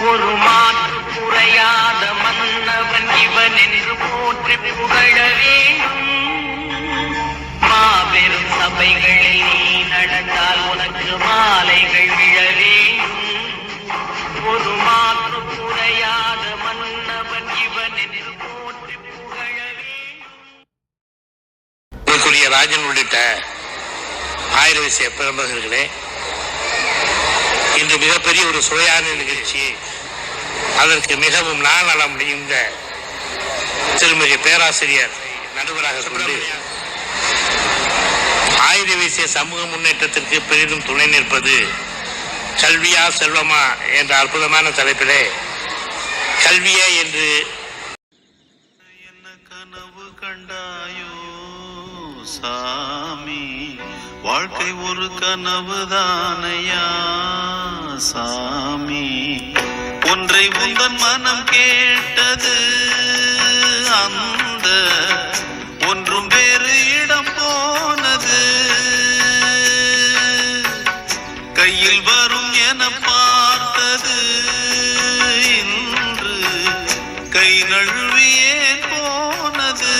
ஒரு மாற்று குறையாத மன்னவன் இவன் என்று போற்றி புகழ வேண்டும். மாபெரும் சபைகளில் நீ நடந்தால் உனக்கு மாலைகள் விழ வேண்டும். ஒரு மாற்று குறையாத மன்னவன் இவன் என்று போற்றி புகழ வேண்டும். ராஜன் உள்ளிட்ட ஆயிரம் விஷய பிரமுகர்களே, இன்று மிகப்பெரிய ஒரு சுவையான நிகழ்ச்சி, அதற்கு மிகவும் நலம் முடிந்த திருமதி பேராசிரியர் நடுவராக கொண்டு ஆயுத வீசிய சமூக முன்னேற்றத்திற்கு பெரிதும் துணை நிற்பது கல்வியா செல்வமா என்ற அற்புதமான தலைப்பிலே கல்வியே என்று என்ன கனவு கண்டாயோ சாமி, வாழ்க்கை ஒரு கனவு தானையா சாமி, ஒன்றை உந்தன் மனம் கேட்டது, அந்த ஒன்றும் வேறு இடம் போனது, கையில் வரும் என பார்த்தது, இன்று கை நழுவியே போனது.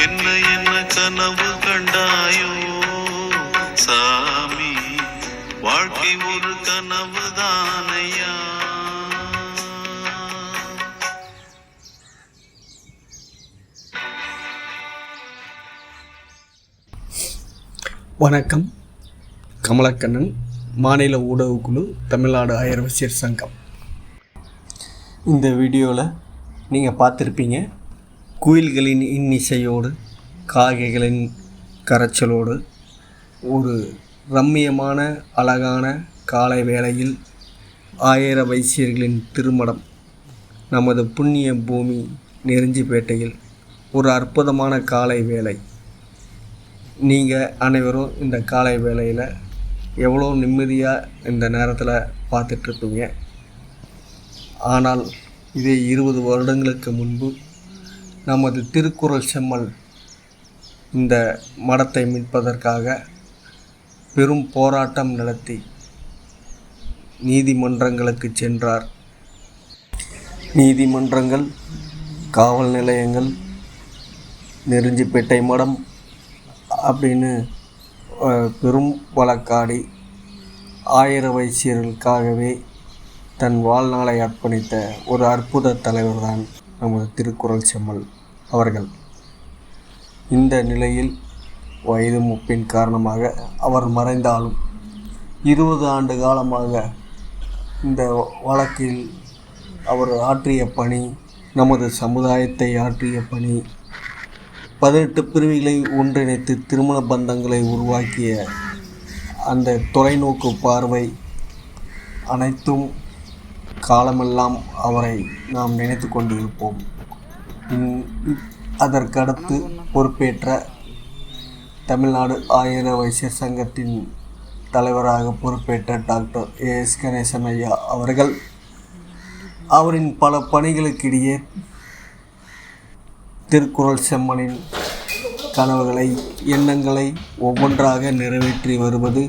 என்ன என்ன கனவு கண்டாயோ சாமி, வாழ்க்கை ஒரு கனவு தானையா. வணக்கம். கமலக்கண்ணன், மாநில ஊடகக்குழு, தமிழ்நாடு ஆயர்வசியர் சங்கம். இந்த வீடியோவில் நீங்கள் பார்த்துருப்பீங்க, குயில்களின் இன்னிசையோடு காகைகளின் கரைச்சலோடு ஒரு ரம்மியமான அழகான காலை வேளையில் ஆயிர வைசியர்களின் திருமடம் நமது புண்ணிய பூமி நெருஞ்சிப்பேட்டையில் ஒரு அற்புதமான காலை வேளை. நீங்கள் அனைவரும் இந்த காலை வேளையில் எவ்வளோ நிம்மதியாக இந்த நேரத்தில் பார்த்துட்ருப்பீங்க. ஆனால் இதே 20 வருடங்களுக்கு முன்பு நமது திருக்குறள் செம்மல் இந்த மடத்தை மீட்பதற்காக பெரும் போராட்டம் நடத்தி நீதிமன்றங்களுக்கு சென்றார். நீதிமன்றங்கள், காவல் நிலையங்கள், நெருஞ்சிப்பேட்டை மடம் அப்படின்னு பெரும் வழக்காடி ஆயிர வைசியர்களுக்காகவே தன் வாழ்நாளை அர்ப்பணித்த ஒரு அற்புத தலைவர் தான் நமது திருக்குறள் செம்மல் அவர்கள். இந்த நிலையில் வயது மூப்பின் காரணமாக அவர் மறைந்தாலும் 20 ஆண்டு காலமாக இந்த வழக்கில் அவர் ஆற்றிய பணி, நமது சமுதாயத்தை ஆற்றிய பணி, 18 பிரிவுகளை ஒன்றிணைத்து திருமண பந்தங்களை உருவாக்கிய அந்த தொலைநோக்கு பார்வை அனைத்தும் காலமெல்லாம் அவரை நாம் நினைத்து கொண்டிருப்போம். அதற்கடுத்து பொறுப்பேற்ற தமிழ்நாடு ஆயிர வைசியர் சங்கத்தின் தலைவராக பொறுப்பேற்ற டாக்டர் AS கணேசன் ஐயா அவர்கள் அவரின் பல பணிகளுக்கிடையே திருக்குறள் செம்மலின் கனவுகளை, எண்ணங்களை ஒவ்வொன்றாக நிறைவேற்றி வருவது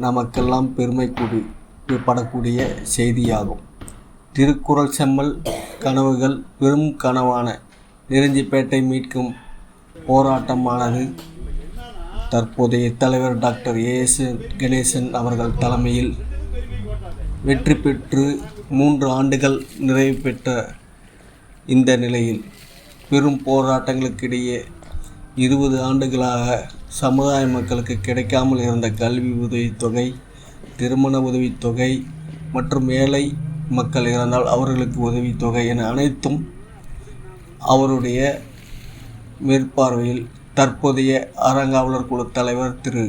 நமக்கெல்லாம் பெருமைப்படக்கூடிய செய்தியாகும். திருக்குறள் செம்மல் கனவுகள் பெரும் கனவான நெருஞ்சிப்பேட்டை மீட்கும் போராட்டமானது தற்போதைய தலைவர் டாக்டர் AS கணேசன் அவர்கள் தலைமையில் வெற்றி பெற்று 3 ஆண்டுகள் நிறைவு பெற்ற இந்த நிலையில் பெரும் போராட்டங்களுக்கிடையே 20 ஆண்டுகளாக சமுதாய மக்களுக்கு கிடைக்காமல் இருந்த கல்வி உதவித்தொகை, திருமண உதவித்தொகை மற்றும் ஏழை மக்கள் இறந்தால் அவர்களுக்கு உதவித்தொகை என அனைத்தும் அவருடைய மேற்பார்வையில் தற்போதைய அறங்காவலர் குழு தலைவர் திரு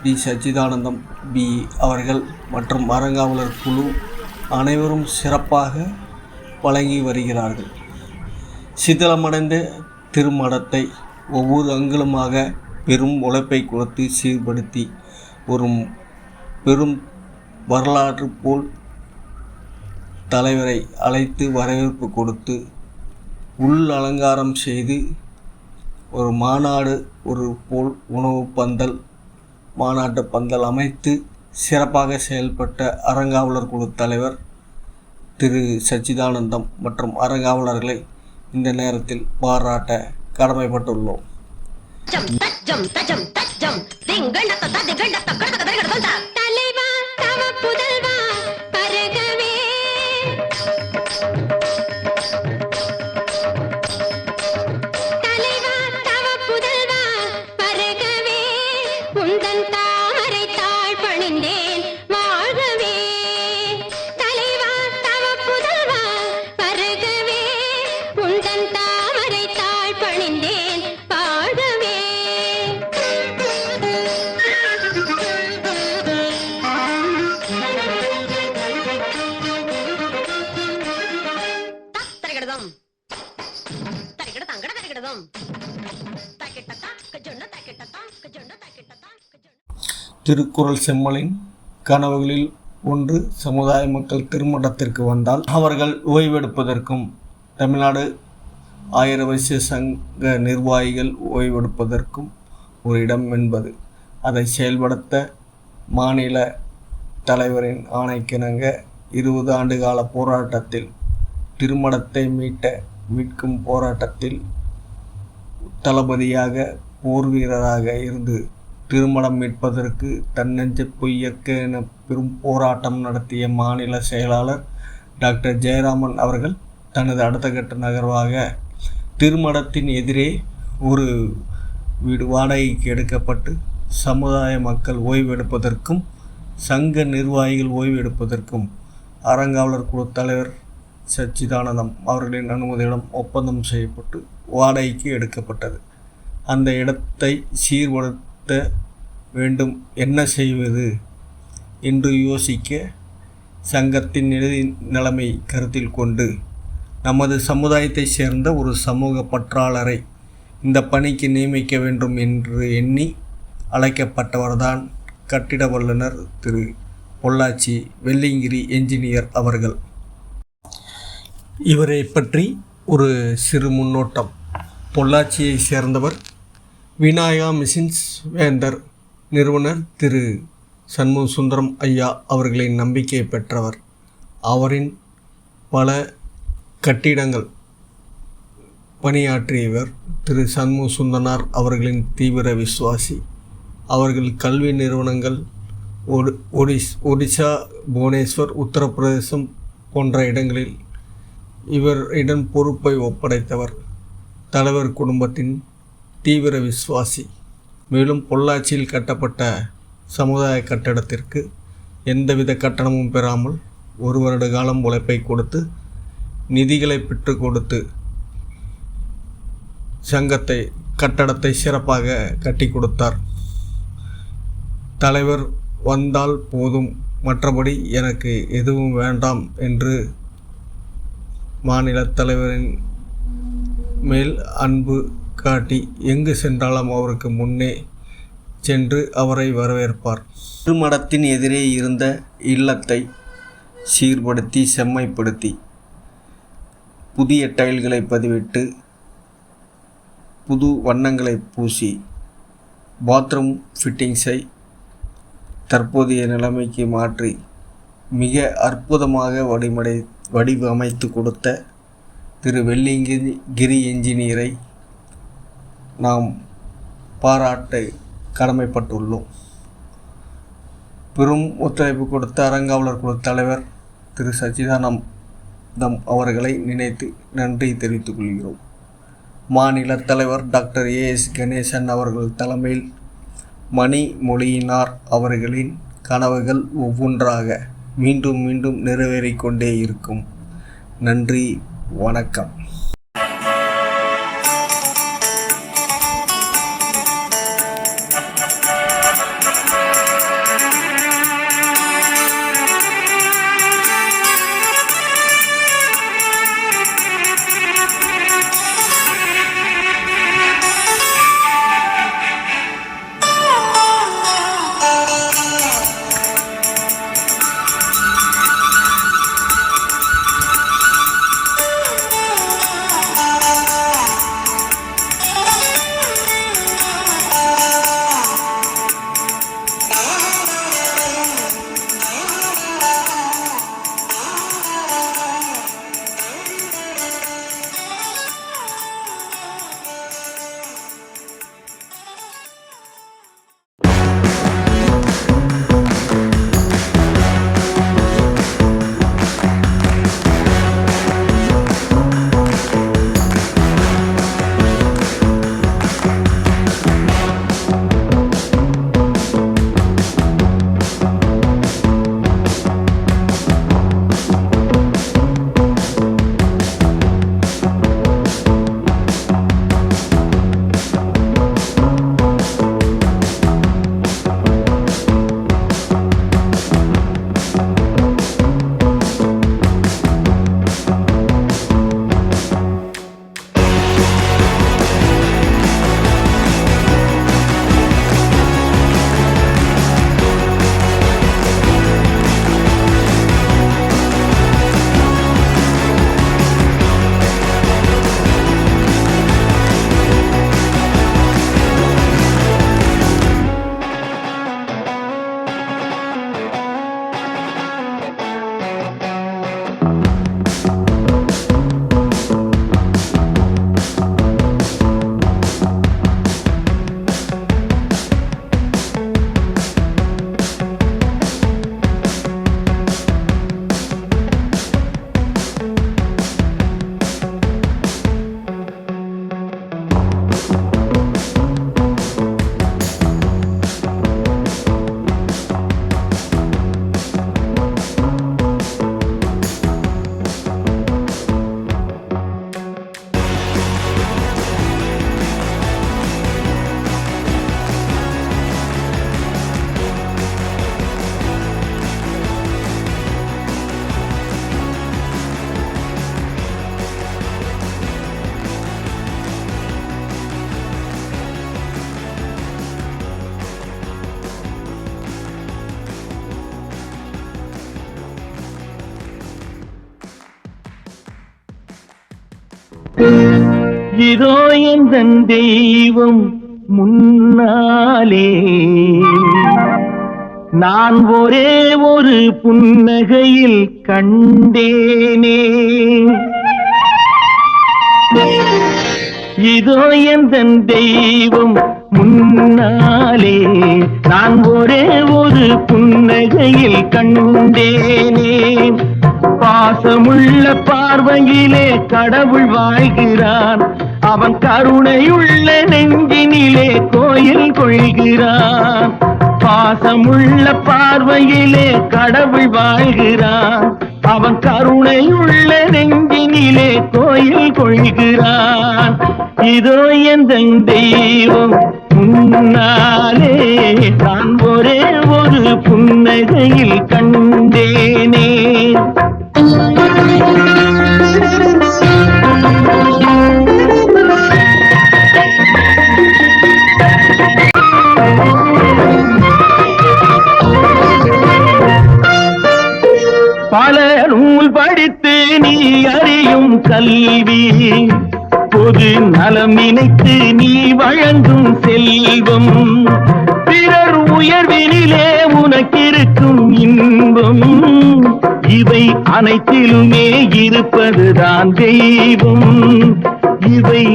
டி சச்சிதானந்தம் பி அவர்கள் மற்றும் அறங்காவலர் குழு அனைவரும் சிறப்பாக வழங்கி வருகிறார்கள். சிதிலமடைந்த திருமடத்தை ஒவ்வொரு அங்குலமாக பெரும் உழைப்பை கொடுத்து சீர்படுத்தி ஒரு பெரும் வரலாற்று போல் தலைவரை அழைத்து வரவேற்பு கொடுத்து உள் அலங்காரம் செய்து ஒரு மாநாடு ஒரு போல் உணவு பந்தல், மாநாட்டு பந்தல் அமைத்து சிறப்பாக செயல்பட்ட அறங்காவலர் குழு தலைவர் திரு சச்சிதானந்தம் மற்றும் அறங்காவலர்களை இந்த நேரத்தில் பாராட்ட கடமைப்பட்டுள்ளோம். திருக்குறள் செம்மலின் கனவுகளில் ஒன்று சமுதாய மக்கள் திருமணத்திற்கு வந்தால் அவர்கள் ஓய்வெடுப்பதற்கும் தமிழ்நாடு ஆயிர வைசிய சங்க நிர்வாகிகள் ஓய்வெடுப்பதற்கும் ஒரு இடம் என்பது. அதை செயல்படுத்த மாநில தலைவரின் ஆணைக்கிணங்க 20 ஆண்டுகால போராட்டத்தில் திருமணத்தை மீட்கும் போராட்டத்தில் தளபதியாக போர் வீரராக இருந்து திருமணம் மீட்பதற்கு தன்னெஞ்ச பொய்யற்க என பெரும் போராட்டம் நடத்திய மாநில செயலாளர் டாக்டர் ஜெயராமன் அவர்கள் தனது அடுத்த கட்ட நகர்வாக திருமணத்தின் எதிரே ஒரு வீடு வாடகைக்கு எடுக்கப்பட்டு சமுதாய மக்கள் ஓய்வெடுப்பதற்கும் சங்க நிர்வாகிகள் ஓய்வெடுப்பதற்கும் அறங்காவலர் குழு தலைவர் சச்சிதானந்தம் அவர்களின் அனுமதியுடன் ஒப்பந்தம் செய்யப்பட்டு வாடகைக்கு எடுக்கப்பட்டது. அந்த இடத்தை சீர்படுத்த வேண்டும், என்ன செய்வது என்று யோசிக்க சங்கத்தின் நிலைமை கருத்தில் கொண்டு நமது சமுதாயத்தை சேர்ந்த ஒரு சமூக பற்றாளரை இந்த பணிக்கு நியமிக்க வேண்டும் என்று எண்ணி அழைக்கப்பட்டவர்தான் கட்டிட வல்லுநர் திரு பொள்ளாச்சி வெள்ளிங்கிரி என்ஜினியர் அவர்கள். இவரை பற்றி ஒரு சிறு முன்னோட்டம். பொள்ளாச்சியை சேர்ந்தவர். விநாயகா மிஷின்ஸ் வேந்தர் நிறுவனர் திரு சண்முக சுந்தரம் ஐயா அவர்களின் நம்பிக்கையை பெற்றவர். அவரின் பல கட்டிடங்கள் பணியாற்றியவர் திரு சண்முக சுந்தனார் அவர்களின் தீவிர விசுவாசி. அவர்கள் கல்வி நிறுவனங்கள் ஒடிசா, புவனேஸ்வர், உத்தரப்பிரதேசம் போன்ற இடங்களில் இவரிடம் பொறுப்பை ஒப்படைத்தவர். தலைவர் குடும்பத்தின் தீவிர விசுவாசி. மேலும் பொள்ளாச்சியில் கட்டப்பட்ட சமுதாய கட்டடத்திற்கு எந்தவித கட்டணமும் பெறாமல் 1 வருட காலம் உழைப்பை கொடுத்து நிதிகளை பெற்று கொடுத்து கட்டடத்தை சிறப்பாக கட்டி கொடுத்தார். தலைவர் வந்தால் போதும், மற்றபடி எனக்கு எதுவும் வேண்டாம் என்று மாநில தலைவரின் மேல் அன்பு காட்டி எங்கு சென்றாலும் அவருக்கு முன்னே சென்று அவரை வரவேற்பார். திருமடத்தின் எதிரே இருந்த இல்லத்தை சீர்படுத்தி செம்மைப்படுத்தி புதிய டைல்களை பதிவிட்டு புது வண்ணங்களை பூசி பாத்ரூம் ஃபிட்டிங்ஸை தற்போதைய நிலைமைக்கு மாற்றி மிக அற்புதமாக வடிவமைத்து கொடுத்த திரு வெள்ளிங்கிரி என்ஜினியரை நாம் பாராட்ட கடமைப்பட்டுள்ளோம். பெரும் ஒத்துழைப்பு கொடுத்த அறங்காவலர் குழு தலைவர் திரு சச்சிதானந்தம் அவர்களை நினைத்து நன்றி தெரிவித்துக் கொள்கிறோம். மாநில தலைவர் டாக்டர் AS கணேசன் அவர்கள் தலைமையில் மணிமொழியினார் அவர்களின் கனவுகள் ஒவ்வொன்றாக மீண்டும் மீண்டும் நிறைவேறிக்கொண்டே இருக்கும். நன்றி, வணக்கம். இதோ எந்தன் தெய்வம் முன்னாலே நான் ஒரே ஒரு புன்னகையில் கண்டேனே. இதோ எந்தன் தெய்வம் முன்னாலே நான் ஒரே ஒரு புன்னகையில் கண்டேனே. பாசமுள்ள பார்வையிலே கடவுள் வாழ்கிறான், அவன் கருணையுள்ள நெஞ்சினிலே கோயில் கொள்கிறான். பாசமுள்ள பார்வையிலே கடவுள் வாழ்கிறான், அவன் கருணையுள்ள நெஞ்சினிலே கோயில் கொள்கிறான். இதோ எந்தன் தெய்வம் முன்னாலே நான் ஒரே ஒரு புன்னகையில் கண்டேனே. பல நூல் படித்து நீ அறியும் கல்வி, பொது நலம் நினைத்து நீ வழங்கும் செல்வம், பிறர் உயர்வினிலே உனக்கிருக்கும் இன்பம், இவை அனைத்திலுமே இருப்பதுதான் தெய்வம். இவை